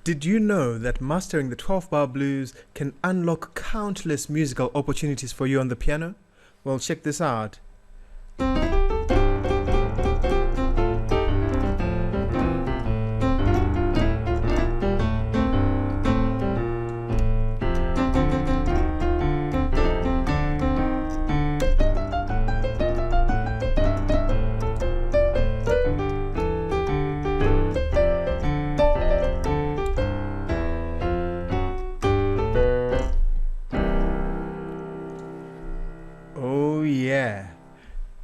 Did you know that mastering the 12-bar blues can unlock countless musical opportunities for you on the piano? Well, check this out.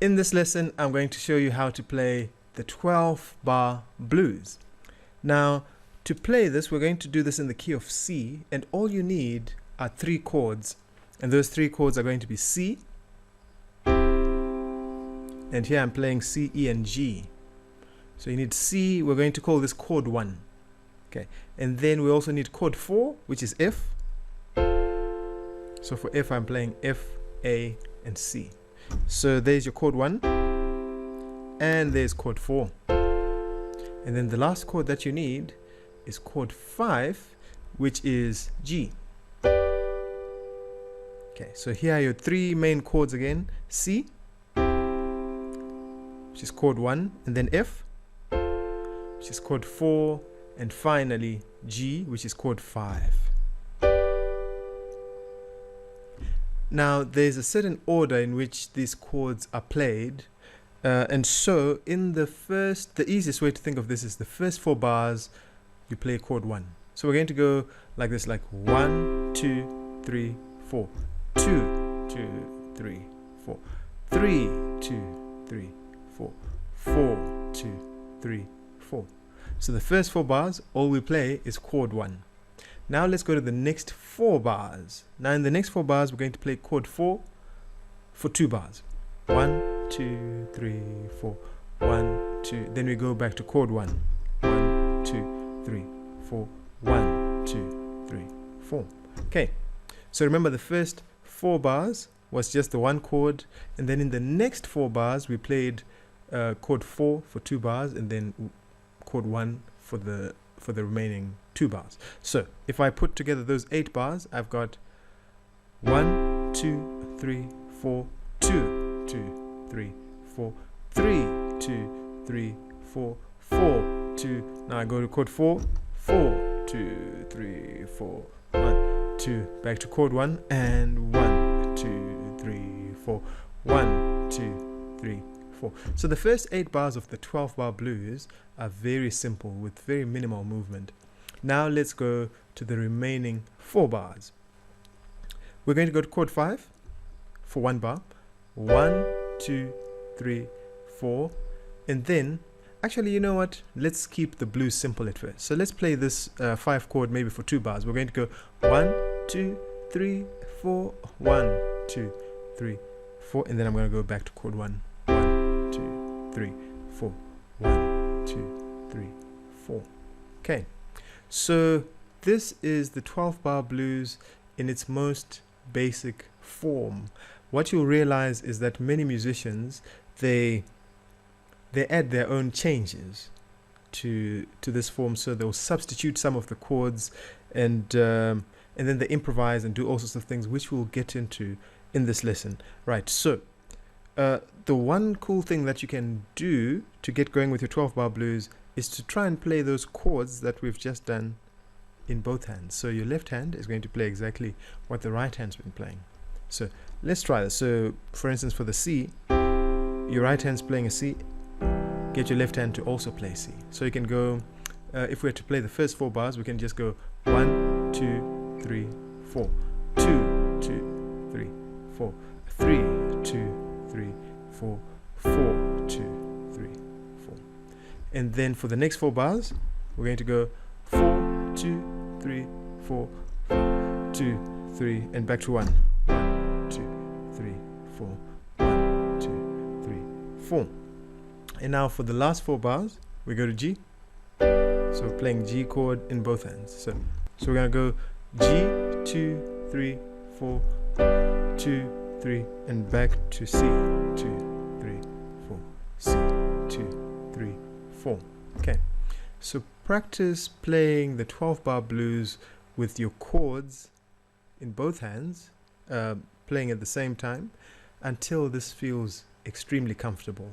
In this lesson, I'm going to show you how to play the 12-bar blues. Now, to play this, we're going to do this in the key of C, and all you need are 3 chords. And those 3 chords are going to be C, and here I'm playing C, E, and G. So you need C, we're going to call this chord 1. Okay, and then we also need chord 4, which is F. So for F, I'm playing F, A, and C. So there's your chord 1, and there's chord 4. And then the last chord that you need is chord 5, which is G. Okay, so here are your 3 main chords again. C, which is chord 1, and then F, which is chord 4, and finally G, which is chord 5. Now, there's a certain order in which these chords are played, and so in the easiest way to think of this is the first 4 bars, you play chord 1. So we're going to go like this, like 1, 2, 3, 4, 2, 2, 3, 4, 3, 2, 3, 4, 4, 2, 3, 4. So the first 4 bars, all we play is chord 1. Now let's go to the next 4 bars. Now in the next 4 bars, we're going to play chord 4 for 2 bars. 1, 2, 3, 4, 1, 2. Then we go back to chord 1. 1, 2, 3, 4, 1, 2, 3, 4. Okay, so remember the first 4 bars was just the 1 chord, and then in the next 4 bars, we played chord 4 for 2 bars, and then chord 1 for the remaining 2 bars. So if I put together those 8 bars, I've got 1, 2, 3, 4, 2, 2, 3, 4, 3, 2, 3, 4, 4, 2. Now I go to chord 4, 4, 2, 3, 4, 1, 2. Back to chord 1, and 1, 2, 3, 4, 1, 2, 3, 4. So the first 8 bars of the 12-bar blues are very simple with very minimal movement. Now let's go to the remaining 4 bars. We're going to go to chord 5 for 1 bar. 1, 2, 3, 4. And then, actually, you know what? Let's keep the blues simple at first. So let's play this 5 chord maybe for 2 bars. We're going to go 1, 2, 3, 4, 1, 2, 3, 4. And then I'm going to go back to chord 1. 1, 2, 3, 4. 1, 2, 3, 4. Okay. So this is the 12-bar blues in its most basic form. What you'll realize is that many musicians, they add their own changes to this form. So they'll substitute some of the chords, and then they improvise and do all sorts of things, which we'll get into in this lesson. Right. So the one cool thing that you can do to get going with your 12-bar blues is to try and play those chords that we've just done in both hands. So your left hand is going to play exactly what the right hand's been playing. So let's try this. So for instance, for the C, your right hand's playing a C. Get your left hand to also play C. So you can go, if we were to play the first 4 bars, we can just go 1, 2, 3, 4, 2, 2, 3, 4, 3, 2, 3, 4, 4, 2, 3, 4. And then for the next 4 bars, we're going to go 4, 2, 3, 4, 2, 3, and back to 1. 1, 2, 3, 4, 1, 2, 3, 4. And now for the last 4 bars, we go to G. So we're playing G chord in both hands. So we're going to go G, 2, 3, 4, 2, 3, and back to C. 2, 3, 4, C, 2, 3, 4. Okay. So practice playing the 12-bar blues with your chords in both hands, playing at the same time, until this feels extremely comfortable.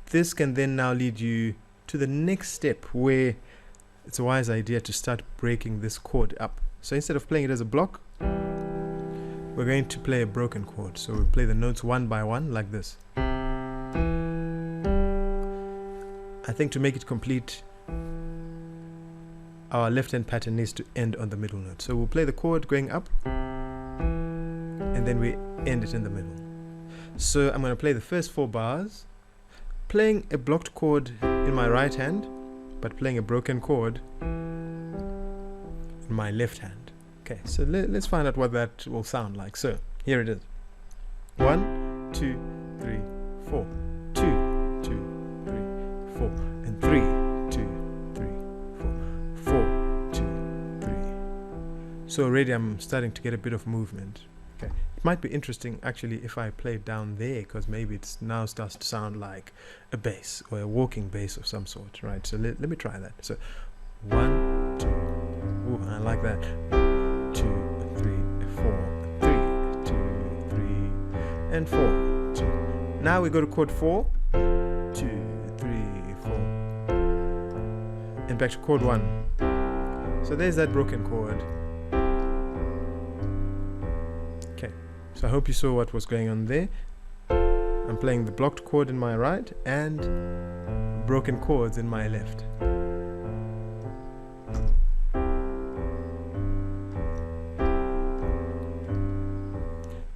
This can then now lead you to the next step, where it's a wise idea to start breaking this chord up. So instead of playing it as a block, we're going to play a broken chord. So we'll play the notes one by one like this. I think to make it complete, our left hand pattern needs to end on the middle note. So we'll play the chord going up, and then we end it in the middle. So I'm going to play the first 4 bars, playing a blocked chord in my right hand, but playing a broken chord in my left hand. Okay, so let's find out what that will sound like. So here it is. 1, 2, 3, 4. 2, 2, 3, 4. And 3, 2, 3, 4. 4, 2, 3. So already I'm starting to get a bit of movement. Okay, it might be interesting actually if I play it down there, because maybe it now starts to sound like a bass or a walking bass of some sort, right? So let me try that. So 1, 2, ooh, I like that. 2, 3, 4, 3, 2, 3, and 4, 2. Now we go to chord 4, 2, 3, 4, and back to chord 1. So there's that broken chord. Okay, so I hope you saw what was going on there. I'm playing the blocked chord in my right and broken chords in my left.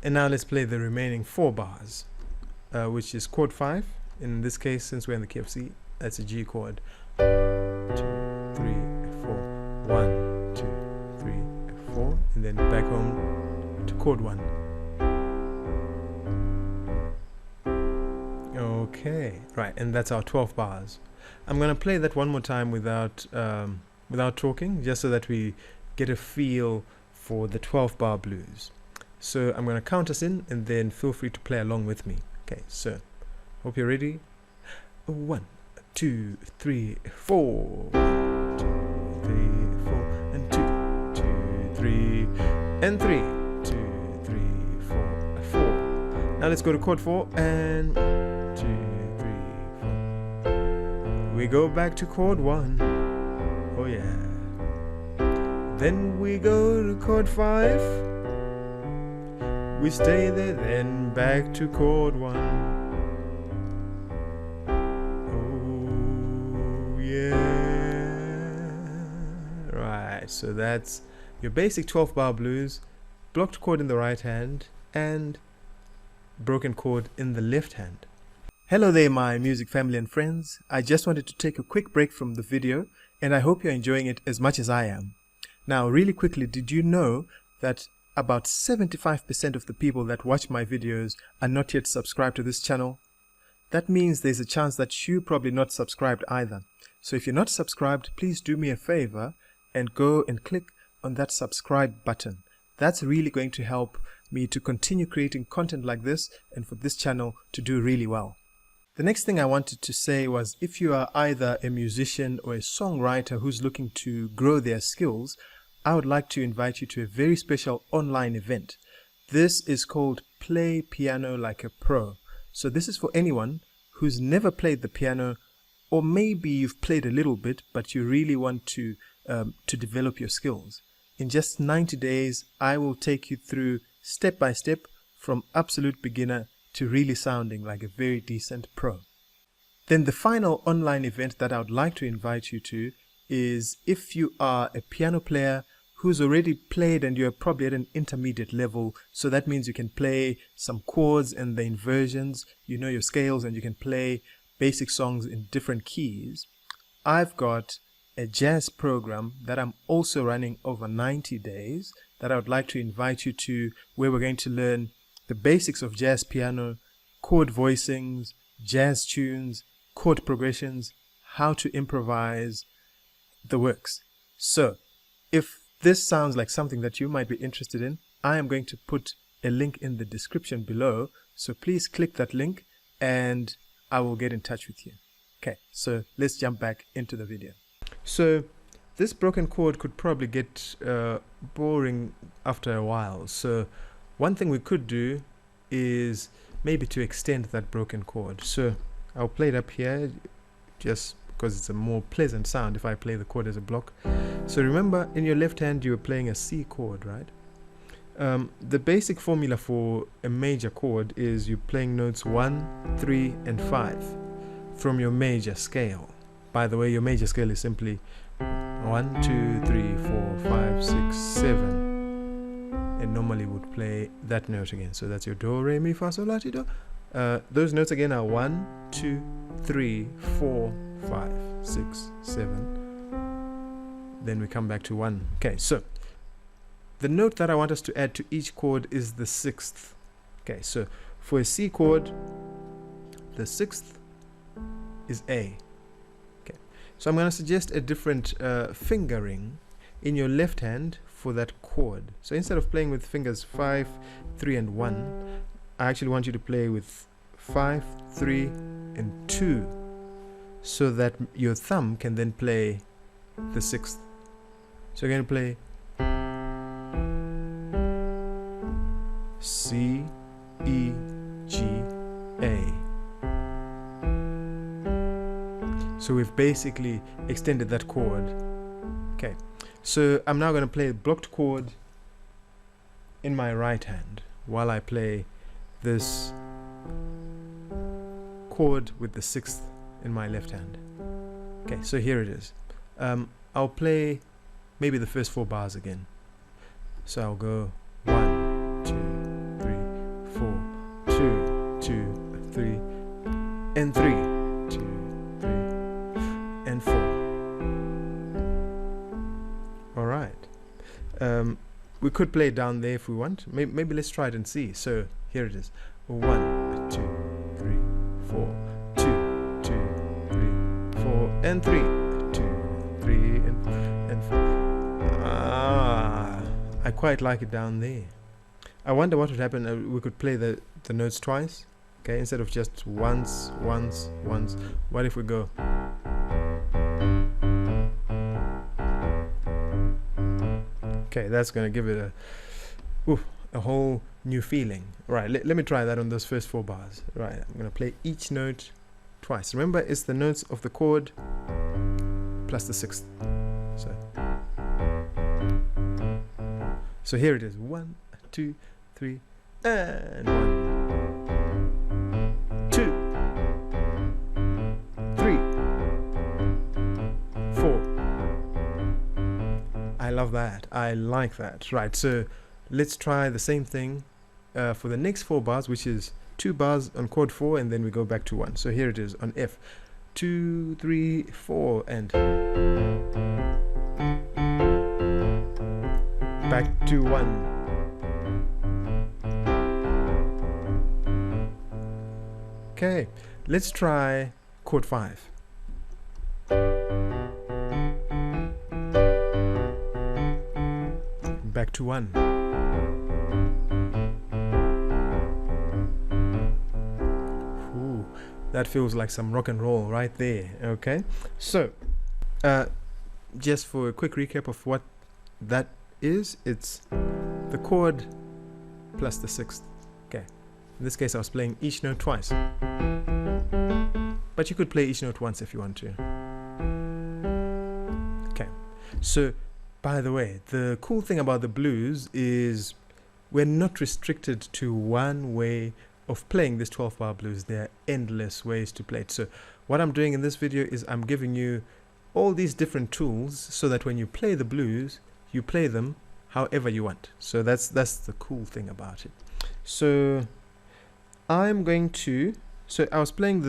And now let's play the remaining 4 bars, which is chord 5. In this case, since we're in the key of C, that's a G chord. 2, 3, 4, 1, 2, 3, 4, and then back home to chord 1. Okay, right, and that's our 12 bars. I'm going to play that one more time without talking, just so that we get a feel for the 12-bar blues. So I'm going to count us in, and then feel free to play along with me. Okay, so hope you're ready. 1, 2, 3, 4. 1, 2, 3, 4, and 2, 2, 3, and 3, 2, 3, 4, 4. Now let's go to chord 4 and 2, 3, 4. We go back to chord 1. Oh yeah. Then we go to chord 5. We stay there, then back to chord 1. Oh yeah. Right, so that's your basic 12-bar blues, blocked chord in the right hand and broken chord in the left hand. Hello there, my music family and friends. I just wanted to take a quick break from the video, and I hope you're enjoying it as much as I am. Now, really quickly, did you know that about 75% of the people that watch my videos are not yet subscribed to this channel? That means there's a chance that you're probably not subscribed either. So if you're not subscribed, please do me a favor and go and click on that subscribe button. That's really going to help me to continue creating content like this and for this channel to do really well. The next thing I wanted to say was, if you are either a musician or a songwriter who's looking to grow their skills, I would like to invite you to a very special online event. This is called Play Piano Like a Pro. So this is for anyone who's never played the piano, or maybe you've played a little bit but you really want to develop your skills. In just 90 days, I will take you through step by step from absolute beginner to really sounding like a very decent pro. Then the final online event that I would like to invite you to is, if you are a piano player who's already played and you're probably at an intermediate level, so that means you can play some chords and the inversions, you know your scales, and you can play basic songs in different keys. I've got a jazz program that I'm also running over 90 days that I would like to invite you to, where we're going to learn the basics of jazz piano, chord voicings, jazz tunes, chord progressions, how to improvise, the works. So if this sounds like something that you might be interested in, I am going to put a link in the description below, so please click that link and I will get in touch with you. Okay, so let's jump back into the video. So this broken chord could probably get boring after a while. So one thing we could do is maybe to extend that broken chord. So I'll play it up here just because it's a more pleasant sound if I play the chord as a block. So remember, in your left hand you were playing a C chord, right? The basic formula for a major chord is you're playing notes 1, 3 and 5 from your major scale. By the way, your major scale is simply 1, 2, 3, 4, 5, 6, 7, and normally would play that note again. So that's your do, re, mi, fa, sol, la, ti, do. Those notes again are 1, 2, 3, 4, 5, 6, 7. Then we come back to 1. Okay, so the note that I want us to add to each chord is the 6th. Okay, so for a C chord, the 6th is A. Okay, so I'm going to suggest a different fingering in your left hand for that chord. So instead of playing with fingers 5, 3 and 1, I actually want you to play with 5, 3 and 2, so that your thumb can then play the 6th. So you're going to play C, E, G, A. So we've basically extended that chord. Okay, so I'm now going to play a blocked chord in my right hand while I play this chord with the 6th in my left hand. Okay, so here it is. I'll play maybe the first 4 bars again. So I'll go 1, 2, 3, 4, 2, 2, 3, and 3, 2, 3, and 4. All right. We could play it down there if we want. Maybe let's try it and see. So here it is. 1, 2, 3, 4, 2, 2, 3, 4, and 3, 2, 3, and 4. I quite like it down there. I wonder what would happen. We could play the notes twice. Okay, instead of just once. What if we go? Okay, that's going to give it a whole new feeling. Right, let me try that on those first 4 bars. Right, I'm going to play each note twice. Remember, it's the notes of the chord plus the 6th. So here it is. 1, 2, 3, and 1, 2, 3, 4. I love that. I like that. Right, so let's try the same thing for the next 4 bars, which is 2 bars on chord 4, and then we go back to 1. So here it is on F. 2, 3, 4, and back to 1. Okay, let's try chord 5. Back to 1. Ooh, that feels like some rock and roll right there. Okay, so just for a quick recap of what that is, it's the chord plus the 6th. Okay, in this case I was playing each note twice, but you could play each note once if you want to. Okay, so by the way, the cool thing about the blues is we're not restricted to one way of playing this 12-bar blues. There are endless ways to play it. So what I'm doing in this video is I'm giving you all these different tools so that when you play the blues, you play them however you want. So that's the cool thing about it. So I'm going to, so I was playing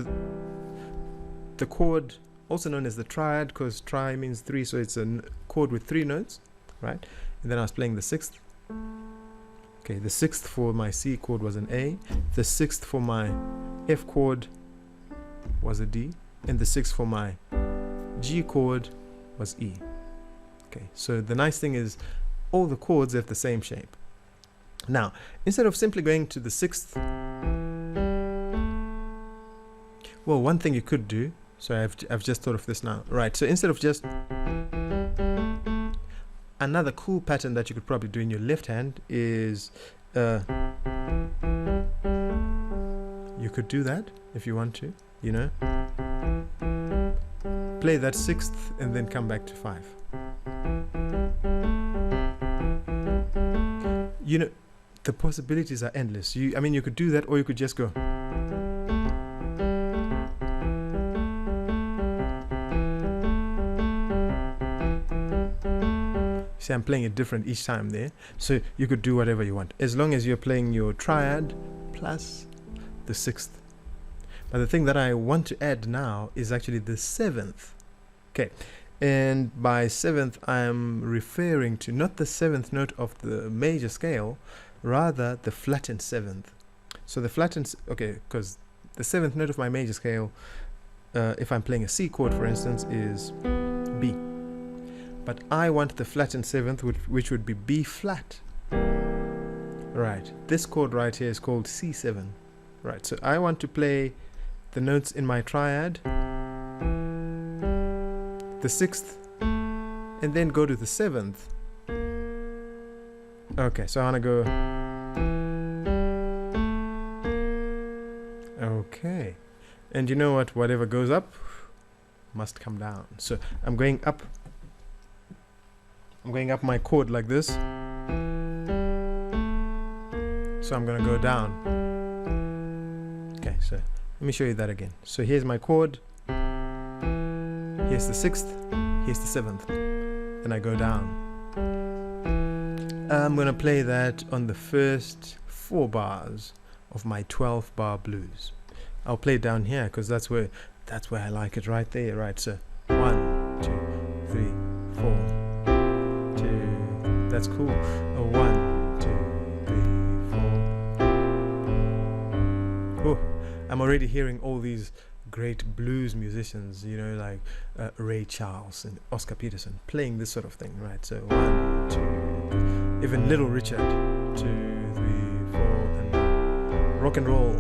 the chord, also known as the triad, because tri means 3, so it's a chord with 3 notes, right? And then I was playing the 6th. Okay, the 6th for my C chord was an A, the 6th for my F chord was a D, and the 6th for my G chord was E. Okay, so the nice thing is all the chords have the same shape. Now, instead of simply going to the 6th, well, one thing you could do, so I've just thought of this now. Right, so instead of just Another cool pattern that you could probably do in your left hand is you could do that if you want to, you know. Play that sixth and then come back to 5. You know, the possibilities are endless. I mean, you could do that, or you could just go. See, I'm playing it different each time there. So you could do whatever you want, as long as you're playing your triad plus the 6th. But the thing that I want to add now is actually the 7th. Okay, and by 7th I'm referring to not the 7th note of the major scale, rather the flattened 7th. So the flattened, okay, because the 7th note of my major scale, if I'm playing a C chord for instance, is B. But I want the flattened 7th, which would be B flat. Right, this chord right here is called C7. Right, so I want to play the notes in my triad, the 6th, and then go to the 7th. Okay, so I want to go. Okay, and you know what? Whatever goes up must come down. So I'm going up. I'm going up my chord like this. So I'm going to go down. Okay, so let me show you that again. So here's my chord. Here's the 6th. Here's the 7th. And I go down. I'm going to play that on the first 4 bars of my 12-bar blues. I'll play it down here because that's where I like it, right there. Right, so 1, 2, 3, 4. That's cool. 1, 2, 3, 4. Oh, I'm already hearing all these great blues musicians, you know, like Ray Charles and Oscar Peterson playing this sort of thing, right? So 1, 2, even Little Richard, 2, 3, 4, and rock and roll.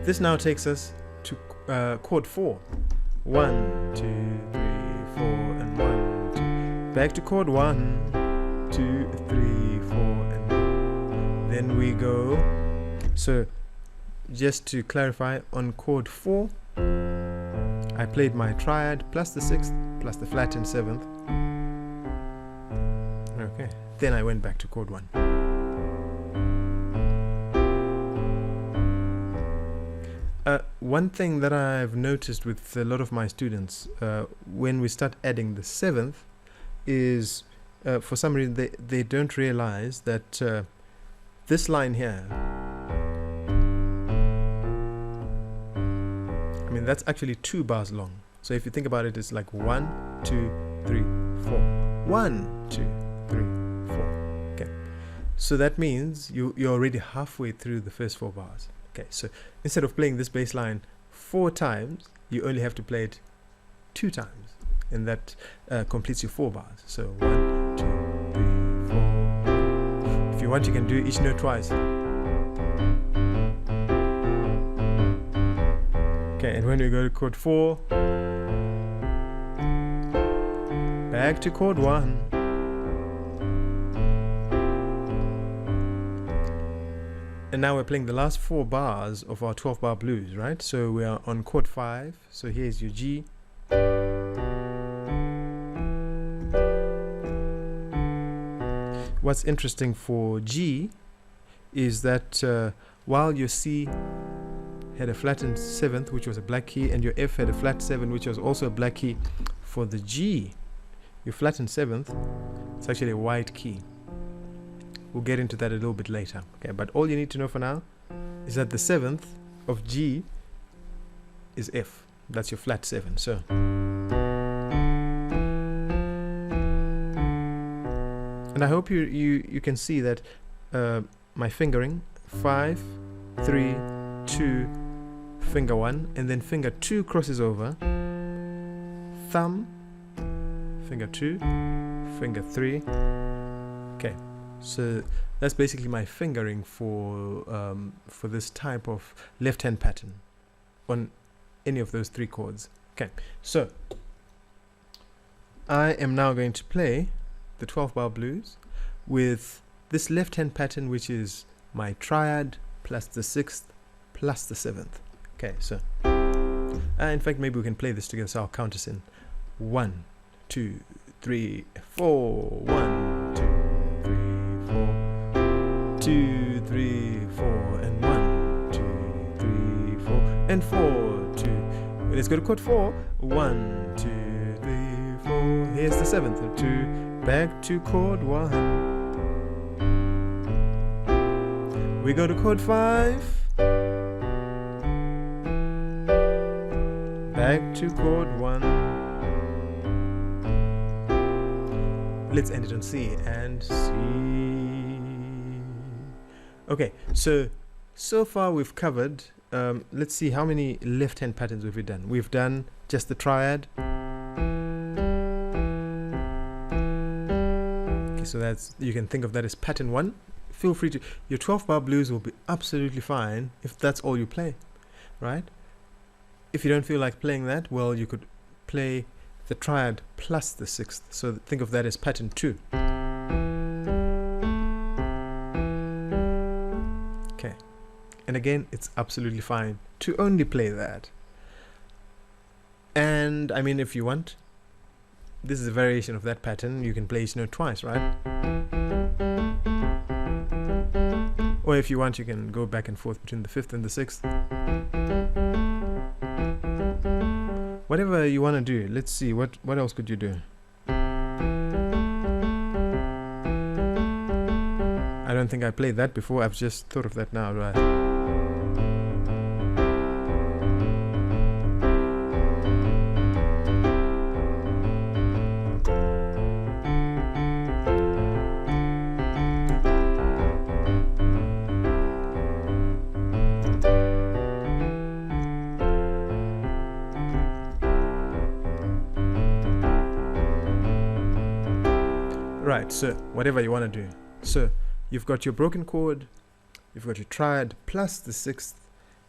This now takes us to chord 4. 1, 2, 3, 4, and 1. Back to chord 1, 2, 3, 4, and 1. Then we go. So just to clarify, on chord 4, I played my triad plus the 6th plus the flattened 7th. Okay. Then I went back to chord 1. One thing that I've noticed with a lot of my students, when we start adding the 7th, is for some reason they don't realize that this line here, I mean, that's actually 2 bars long. So if you think about it, it's like 1, 2, 3, 4. 1, 2, 3, 4. Okay. So that means you're already halfway through the first 4 bars. Okay. So instead of playing this bass line 4 times, you only have to play it 2 times. And that completes your 4 bars. So 1, 2, 3, 4. If you want, you can do each note twice. Okay, and when we go to chord 4, back to chord 1. And now we're playing the last 4 bars of our 12-bar blues, right? So we are on chord 5. So here's your G. What's interesting for G is that while your C had a flattened 7th, which was a black key, and your F had a flat 7, which was also a black key, for the G, your flattened 7th, it's actually a white key. We'll get into that a little bit later. Okay, but all you need to know for now is that the 7th of G is F. That's your flat 7. So and I hope you can see that my fingering, 5, 3, 2, finger 1, and then finger 2 crosses over, thumb, finger 2, finger 3. Okay, so that's basically my fingering for this type of left hand pattern on any of those 3 chords. Okay, so I am now going to play the 12-bar blues with this left-hand pattern, which is my triad plus the 6th plus the 7th. Okay, so in fact, maybe we can play this together, so I'll count us in. 1, 2, 3, 4. 1, 2, 3, 4. 2, 3, 4, and 1, 2, 3, 4, and 4, 2. Let's go to chord 4. 1, 2, 3, 4. Here's the 7th. 2. Back to chord 1. We go to chord 5. Back to chord 1. Let's end it on C and C. Okay, so far we've covered, let's see how many left-hand patterns have we done. We've done just the triad. Okay, so that's, you can think of that as pattern 1. Feel free to, your 12-bar blues will be absolutely fine if that's all you play, right? If you don't feel like playing that, well, you could play the triad plus the 6th. So think of that as pattern 2. Okay. And again, it's absolutely fine to only play that. And I mean, if you want, this is a variation of that pattern. You can play each note twice, right? Or if you want, you can go back and forth between the 5th and the 6th. Whatever you want to do. Let's see, what else could you do? I don't think I played that before. I've just thought of that now, right? Right, so whatever you want to do. So you've got your broken chord, you've got your triad plus the 6th,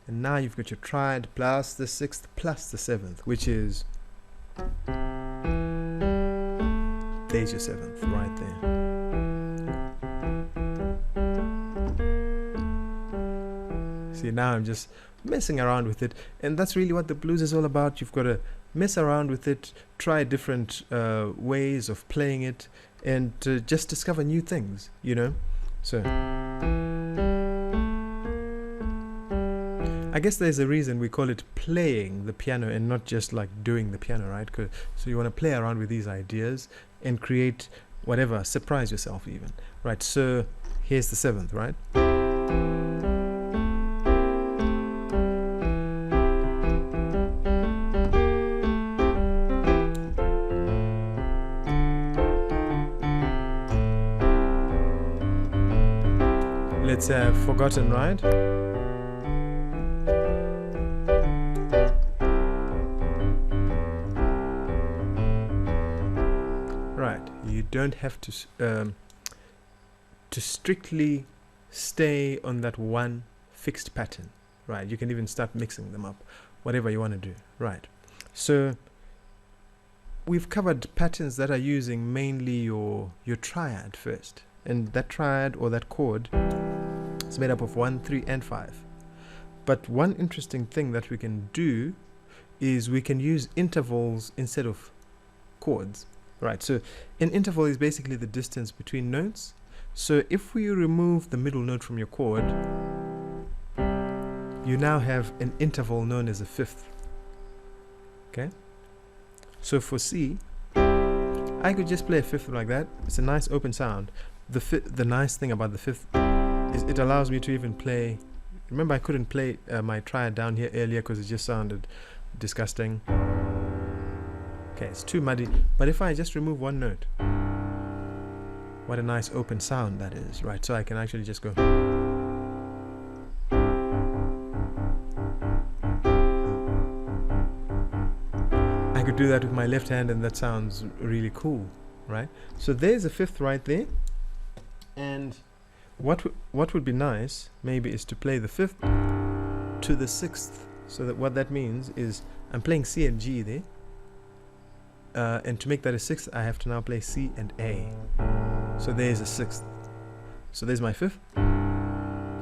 and now you've got your triad plus the 6th plus the 7th, which is, there's your 7th right there. See, now I'm just messing around with it, and that's really what the blues is all about. You've got to mess around with it, try different ways of playing it, and just discover new things, you know. So I guess there's a reason we call it playing the piano and not just like doing the piano, right? So you want to play around with these ideas and create whatever, surprise yourself even, right? So here's the 7th, right? Let's have Forgotten, right? Right, you don't have to strictly stay on that one fixed pattern, right? You can even start mixing them up, whatever you want to do, right? So we've covered patterns that are using mainly your triad first, and that triad or that chord, it's made up of 1, 3, and 5. But one interesting thing that we can do is we can use intervals instead of chords, right? So an interval is basically the distance between notes. So if we remove the middle note from your chord, you now have an interval known as a 5th. Okay? So for C, I could just play a 5th like that. It's a nice open sound. The nice thing about the 5th is it allows me to even play. Remember, I couldn't play my triad down here earlier because it just sounded disgusting. Okay, it's too muddy. But if I just remove one note, what a nice open sound that is, right? So I can actually just go. I could do that with my left hand, and that sounds really cool, right? So there's a 5th right there. And what would be nice maybe is to play the 5th to the 6th So that what that means is I'm playing C and G there. And to make that a sixth, I have to now play C and A. So there's a sixth. So there's my fifth.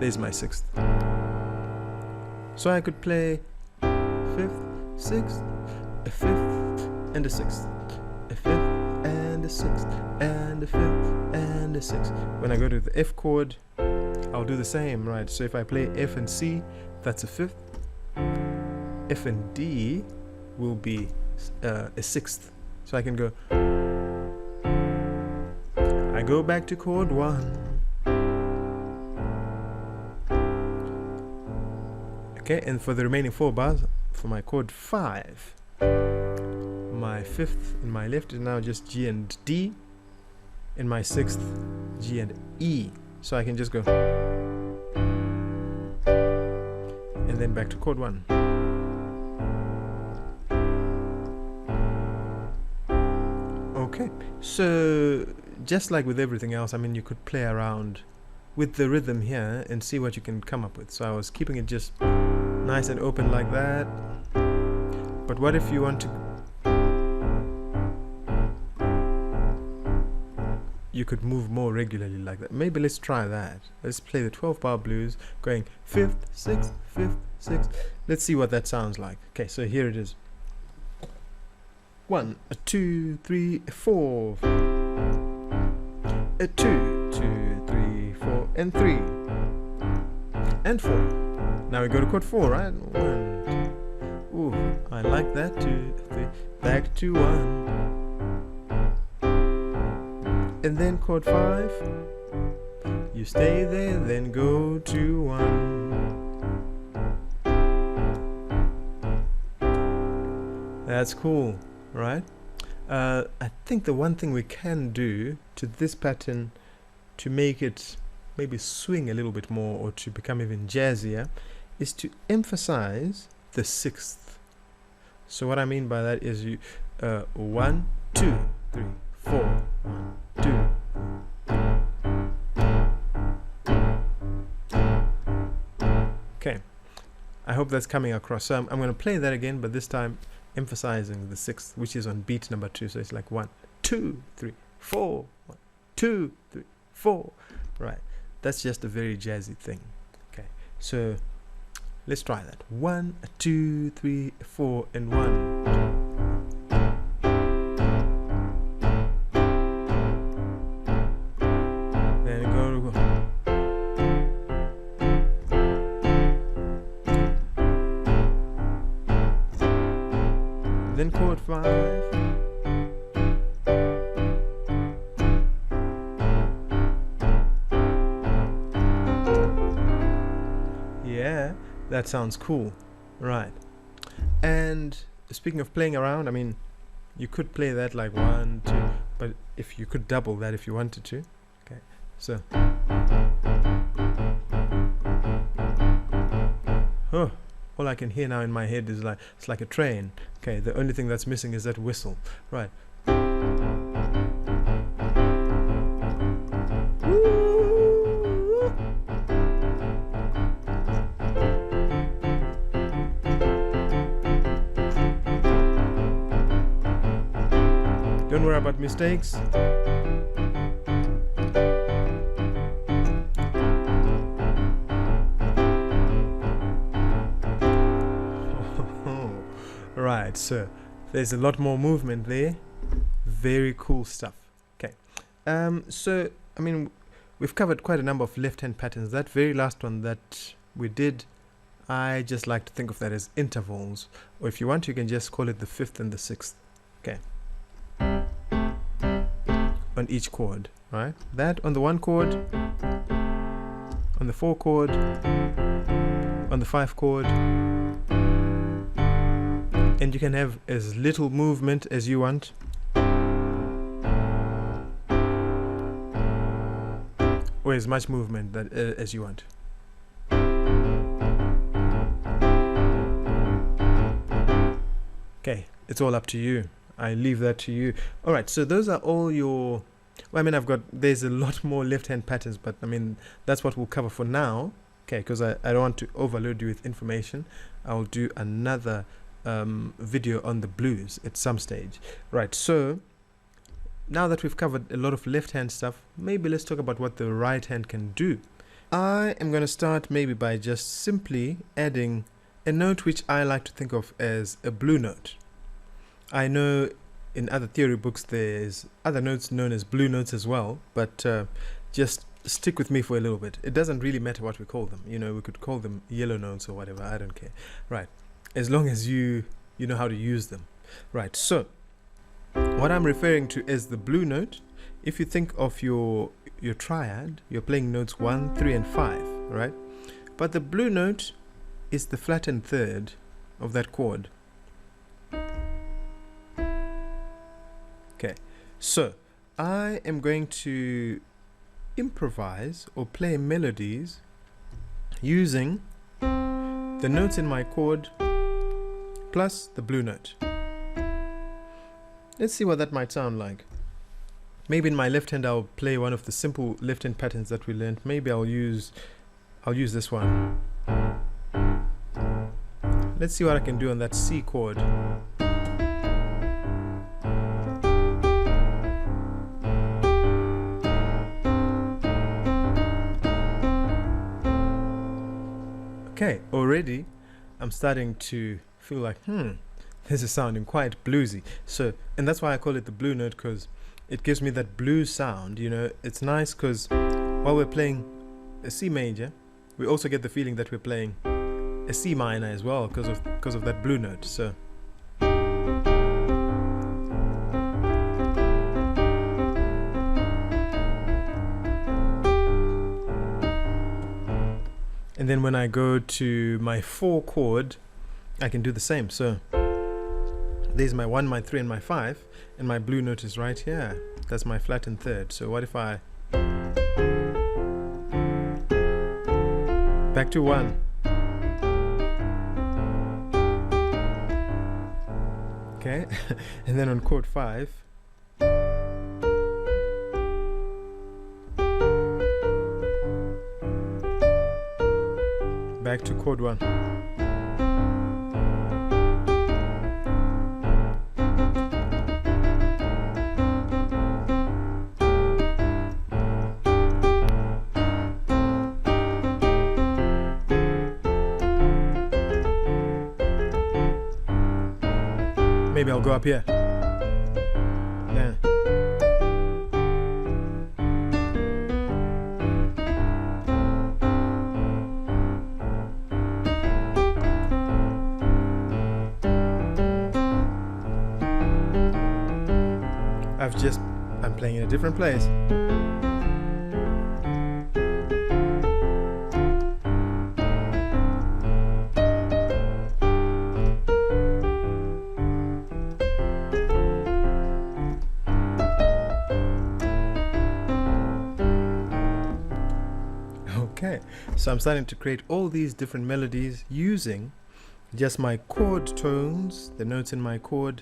There's my sixth. So I could play fifth, sixth, a fifth, and a sixth. A fifth, and a sixth, and a fifth, and a sixth. When I go to the F chord, I'll do the same, right? So if I play F and C, that's a fifth. F and D will be a sixth. So I can go, I go back to chord 1. Okay, and for the remaining 4 bars, for my chord 5, my fifth in my left is now just G and D, in my sixth, G and E. So I can just go, and then back to chord 1. Okay, so just like with everything else, I mean, you could play around with the rhythm here and see what you can come up with. So I was keeping it just nice and open like that. But what if you want to, you could move more regularly like that. Maybe let's try that. Let's play the 12-bar blues going 5th, 6th, 5th, 6th. Let's see what that sounds like. Okay, so here it is. 1, 2, 3, 4. 2, 2, 3, 4, and 3, and 4. Now we go to chord 4, right? 1, 2. Ooh, I like that. 2, 3. Back to 1. And then chord 5. You stay there, then go to 1. That's cool, right? I think the one thing we can do to this pattern to make it maybe swing a little bit more or to become even jazzier is to emphasize the 6th. So what I mean by that is you 1, 2, 3, 4, 1, 2. Okay, I hope that's coming across. So I'm going to play that again, but this time emphasizing the 6th, which is on beat number 2. So it's like 1, 2, 3, 4, 1, 2, 3, 4. Right, that's just a very jazzy thing. Okay, so let's try that. 1, 2, 3, 4, and 1. Then go. Then chord 5. Yeah, that sounds cool, right? And speaking of playing around, I mean, you could play that like 1, 2, but if you could double that if you wanted to. Okay, so oh, all I can hear now in my head is like, it's like a train. Okay, the only thing that's missing is that whistle, right? Don't worry about mistakes. Right, so there's a lot more movement there. Very cool stuff. Okay, so I mean, we've covered quite a number of left-hand patterns. That very last one that we did, I just like to think of that as intervals, or if you want, you can just call it the 5th and the 6th. Okay, on each chord, right? That on the 1 chord, on the 4 chord, on the 5 chord. And you can have as little movement as you want, or as much movement that as you want. Okay, it's all up to you. I leave that to you. All right, so those are all your, well, I mean, there's a lot more left-hand patterns, but I mean, that's what we'll cover for now. Okay, because I don't want to overload you with information. I'll do another video on the blues at some stage. Right, so now that we've covered a lot of left hand stuff, maybe let's talk about what the right hand can do. I am going to start maybe by just simply adding a note which I like to think of as a blue note. I know in other theory books there's other notes known as blue notes as well, but just stick with me for a little bit. It doesn't really matter what we call them. You know, we could call them yellow notes or whatever. I don't care. Right, as long as you know how to use them. Right, so what I'm referring to is the blue note. If you think of your triad, you're playing notes 1, 3 and 5, right? But the blue note is the flattened third of that chord. Okay, so I am going to improvise or play melodies using the notes in my chord plus the blue note. Let's see what that might sound like. Maybe in my left hand I'll play one of the simple left hand patterns that we learned. Maybe I'll use this one. Let's see what I can do on that C chord. Okay, already I'm starting to feel like, this is sounding quite bluesy. So, and that's why I call it the blue note, because it gives me that blues sound. You know, it's nice because while we're playing a C major, we also get the feeling that we're playing a C minor as well because of that blue note. So and then when I go to my 4 chord, I can do the same. So there's my 1, my 3 and my 5, and my blue note is right here. That's my flattened third. So what if I back to 1, okay, and then on chord 5, back to chord 1. Maybe I'll go up here. Yeah. I'm playing in a different place. Okay, so I'm starting to create all these different melodies using just my chord tones, the notes in my chord,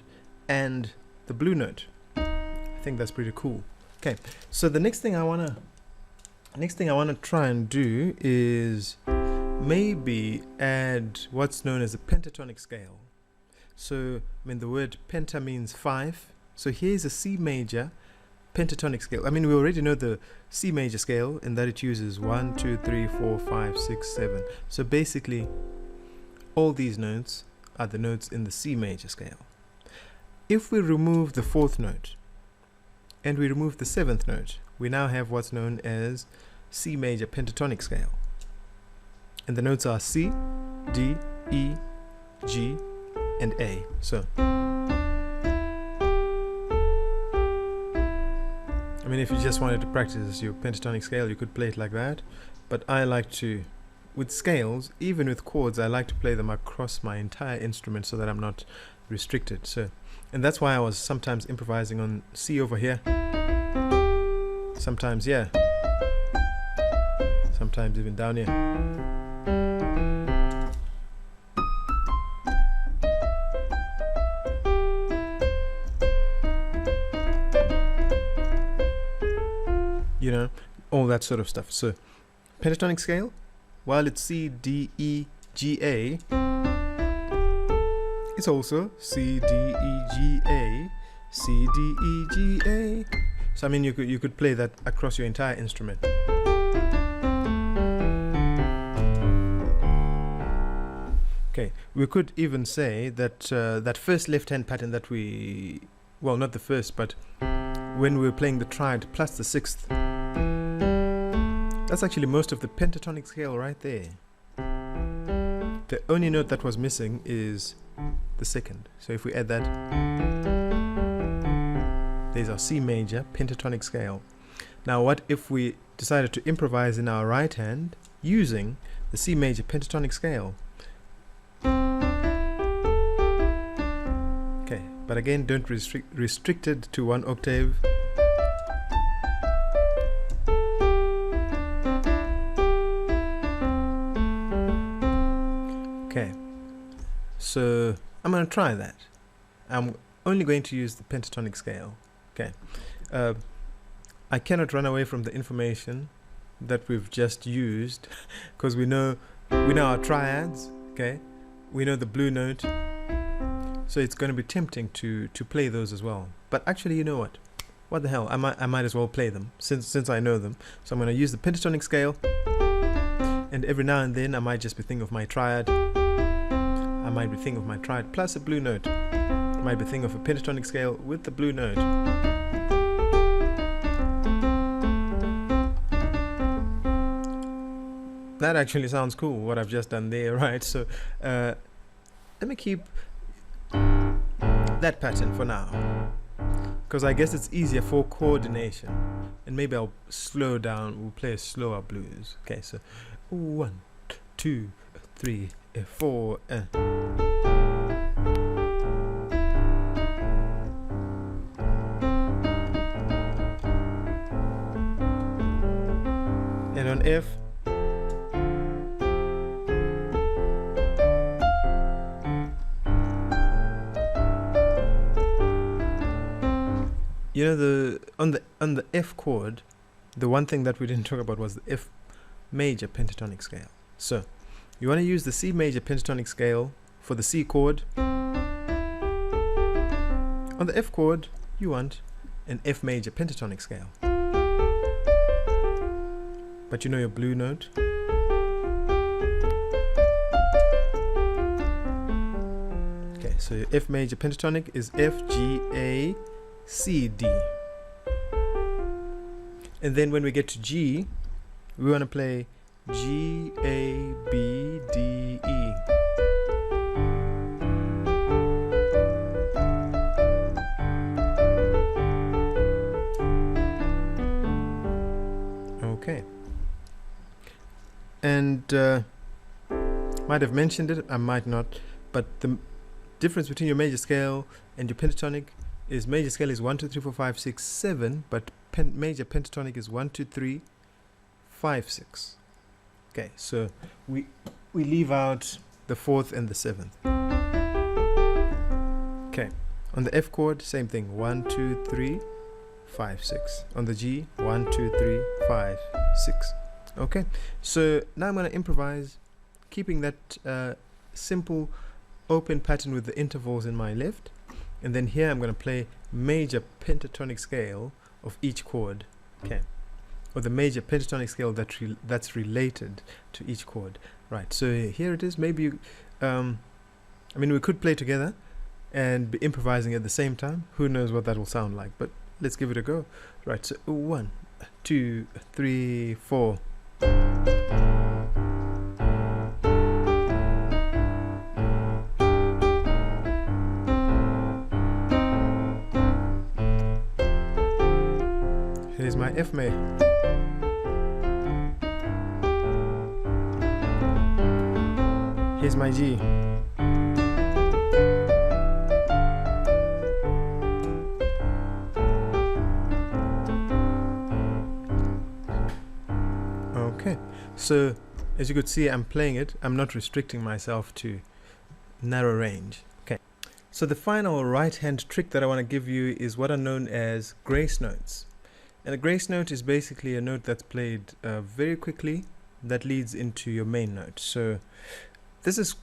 and the blue note. I think that's pretty cool. Okay, so the next thing I wanna try and do is maybe add what's known as a pentatonic scale. So I mean, the word penta means 5. So here's a C major pentatonic scale. I mean, we already know the C major scale in that it uses 1, 2, 3, 4, 5, 6, 7. So basically all these notes are the notes in the C major scale. If we remove the 4th note and we remove the 7th note, we now have what's known as C major pentatonic scale. And the notes are C, D, E, G, and A. So I mean, if you just wanted to practice your pentatonic scale, you could play it like that. But I like to, with scales, even with chords, I like to play them across my entire instrument so that I'm not restricted. So, and that's why I was sometimes improvising on C over here. Sometimes, yeah. Sometimes even down here. You know, all that sort of stuff. So pentatonic scale, while it's C, D, E, G, A, it's also C, D, E, G, A, C, D, E, G, A. So I mean, you could play that across your entire instrument. Okay, we could even say that that first left-hand pattern that we, well, not the first, but when we were playing the triad plus the sixth, that's actually most of the pentatonic scale right there. The only note that was missing is the second. So if we add that, there's our C major pentatonic scale. Now what if we decided to improvise in our right hand using the C major pentatonic scale? Okay, but again, don't restrict it to one octave. Okay, so I'm going to try that. I'm only going to use the pentatonic scale. Okay, I cannot run away from the information that we've just used because we know our triads. Okay, we know the blue note, so it's going to be tempting to play those as well. But actually, you know what the hell, I might as well play them since I know them. So I'm going to use the pentatonic scale, and every now and then I might just be thinking of my triad. I might be thinking of my triad plus a blue note. I might be thinking of a pentatonic scale with the blue note. That actually sounds cool, what I've just done there, right? So let me keep that pattern for now, because I guess it's easier for coordination, and maybe I'll slow down. We'll play a slower blues. Okay, so 1, 2, 3, 4. And on F, you know, on the F chord, the one thing that we didn't talk about was the F major pentatonic scale. So you want to use the C major pentatonic scale for the C chord. On the F chord, you want an F major pentatonic scale. But you know your blue note. Okay, so your F major pentatonic is F, G, A, C, D. And then when we get to G, we want to play G, A, B, D, E. Okay. And might have mentioned it, I might not, but the difference between your major scale and your pentatonic is major scale is 1, 2, 3, 4, 5, 6, 7, but major pentatonic is 1, 2, 3, 5, 6. Okay, so we leave out the 4th and the 7th. Okay, on the F chord, same thing, 1, 2, 3, 5, 6. On the G, 1, 2, 3, 5, 6. Okay, so now I'm going to improvise, keeping that simple open pattern with the intervals in my left, and then here I'm going to play major pentatonic scale of each chord. Okay, or the major pentatonic scale that's related to each chord. Right, so here it is. Maybe I mean, we could play together and be improvising at the same time. Who knows what that will sound like, but let's give it a go. Right, so 1, 2, 3, 4. Here's my F major. Here's my G. Okay, so as you could see, I'm playing it. I'm not restricting myself to narrow range. Okay, so the final right hand trick that I want to give you is what are known as grace notes. And a grace note is basically a note that's played very quickly, that leads into your main note. So this is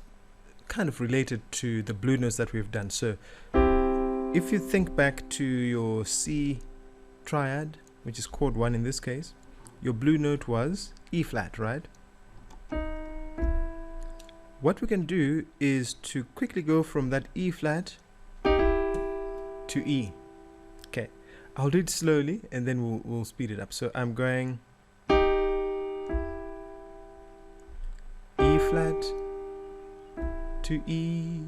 kind of related to the blue notes that we've done. So if you think back to your C triad, which is chord 1 in this case, your blue note was E flat, right? What we can do is to quickly go from that E flat to E. Okay, I'll do it slowly and then we'll speed it up. So I'm going E flat to E.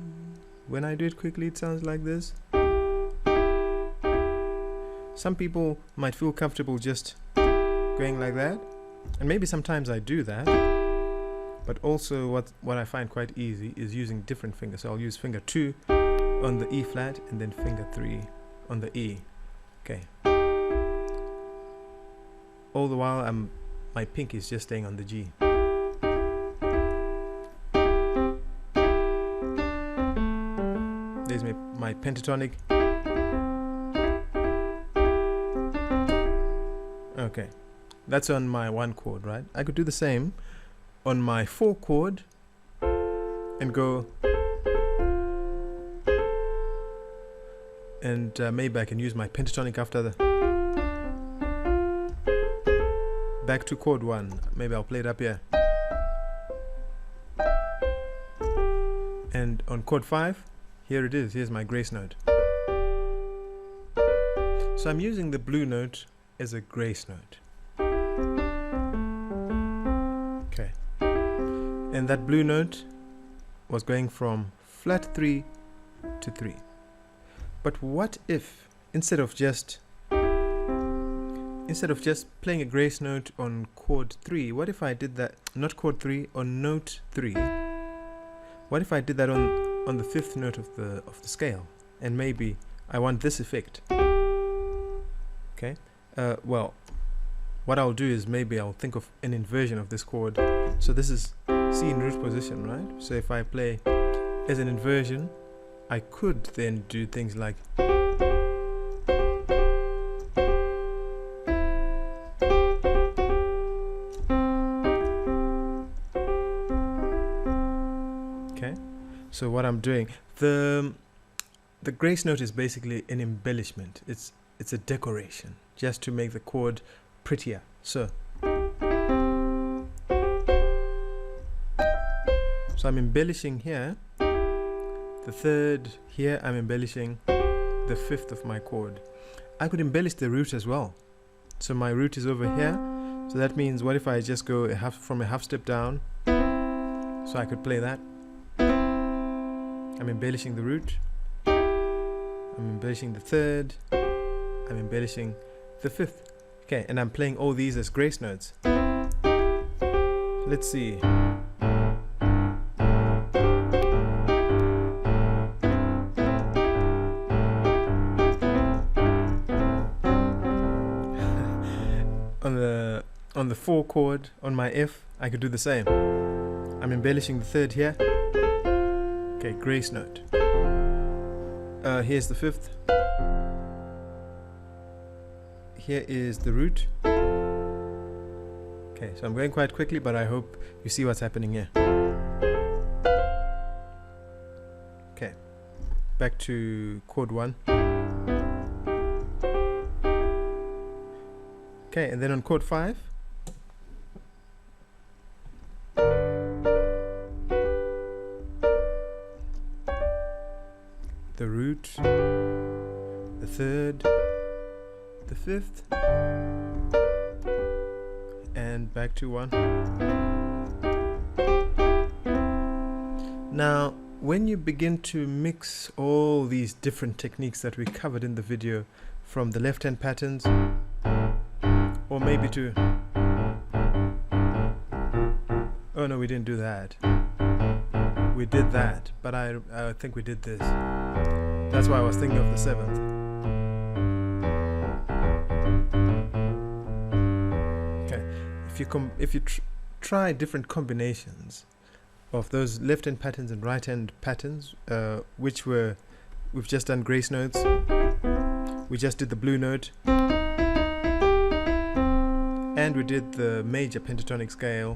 When I do it quickly, it sounds like this. Some people might feel comfortable just going like that, and maybe sometimes I do that, but also what I find quite easy is using different fingers. So I'll use finger 2 on the E flat and then finger 3 on the E. Okay. All the while my pinky is just staying on the G. There's my pentatonic. Okay, that's on my 1 chord, right? I could do the same on my 4 chord and go, and maybe I can use my pentatonic after the back to chord 1. Maybe I'll play it up here. And on chord 5, here it is. Here's my grace note. So I'm using the blue note as a grace note. Okay. And that blue note was going from flat 3 to 3. But what if instead of just playing a grace note on chord 3, what if I did that, not chord 3, on note 3? What if I did that on the 5th note of the scale, and maybe I want this effect? Okay. Well, what I'll do is maybe I'll think of an inversion of this chord. So this is C in root position, right? So if I play as an inversion, I could then do things like okay. So what I'm doing, the grace note is basically an embellishment. It's a decoration just to make the chord prettier. So I'm embellishing here the 3rd, here I'm embellishing the 5th of my chord. I could embellish the root as well. So my root is over here. So that means, what if I just go from a half step down? So I could play that. I'm embellishing the root. I'm embellishing the 3rd. I'm embellishing the 5th. Okay, and I'm playing all these as grace notes. Let's see. On the 4 chord on my F, I could do the same. I'm embellishing the 3rd here. Okay, grace note. Here's the 5th. Here is the root. Okay, so I'm going quite quickly, but I hope you see what's happening here. Okay, back to chord 1. Okay, and then on chord 5, the root, the 3rd, the 5th, and back to 1. Now, when you begin to mix all these different techniques that we covered in the video, from the left hand patterns, or maybe to, oh no, we didn't do that. We did that, but I think we did this. That's why I was thinking of the 7th. Okay, if you try different combinations of those left hand patterns and right hand patterns, we've just done grace notes. We just did the blue note. and we did the major pentatonic scale,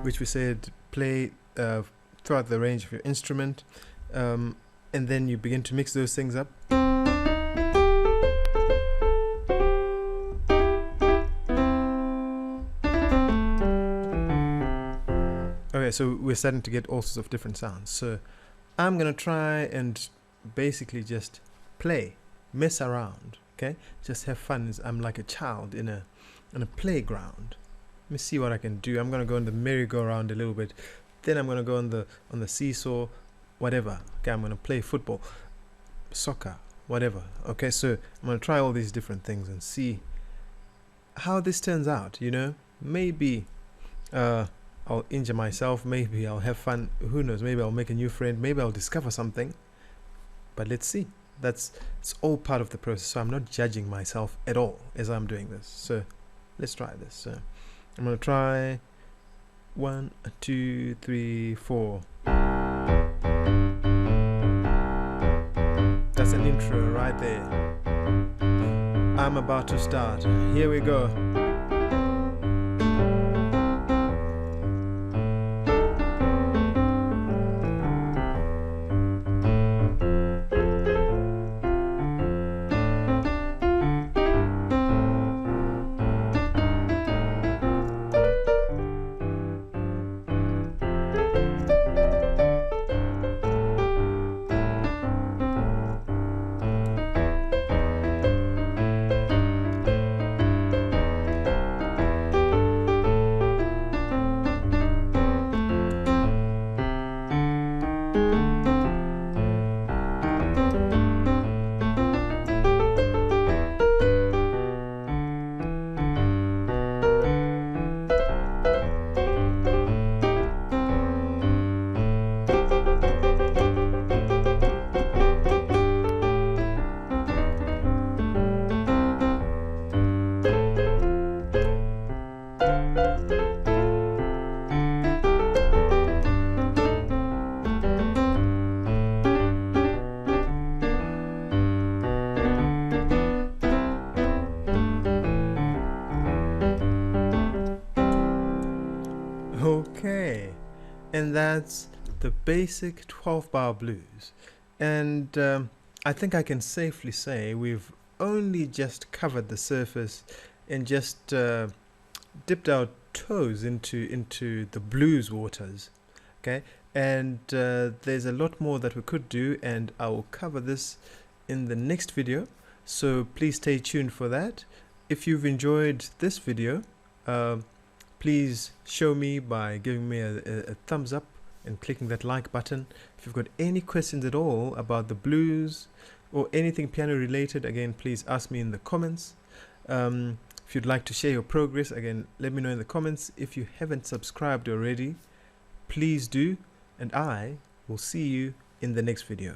which we said play throughout the range of your instrument, and then you begin to mix those things up. Okay, so we're starting to get all sorts of different sounds. So I'm gonna try and basically just play, mess around, okay? Just have fun. I'm like a child in a playground. Let me see what I can do. I'm gonna go on the merry-go-round a little bit. Then I'm gonna go on the seesaw, whatever. Okay, I'm gonna play football, soccer, whatever. Okay, so I'm gonna try all these different things and see how this turns out. You know, maybe I'll injure myself, maybe I'll have fun, who knows, maybe I'll make a new friend, maybe I'll discover something, but let's see. It's all part of the process, so I'm not judging myself at all as I'm doing this. So let's try this. So I'm going to try 1, 2, 3, 4. That's an intro right there. I'm about to start. Here we go. Okay, and that's the basic 12-bar blues. And I think I can safely say we've only just covered the surface and just dipped our toes into the blues waters. Okay, and there's a lot more that we could do, and I will cover this in the next video, so please stay tuned for that. If you've enjoyed this video, please show me by giving me a thumbs up and clicking that like button. If you've got any questions at all about the blues or anything piano related, again, please ask me in the comments. If you'd like to share your progress, again, let me know in the comments. If you haven't subscribed already, please do, and I will see you in the next video.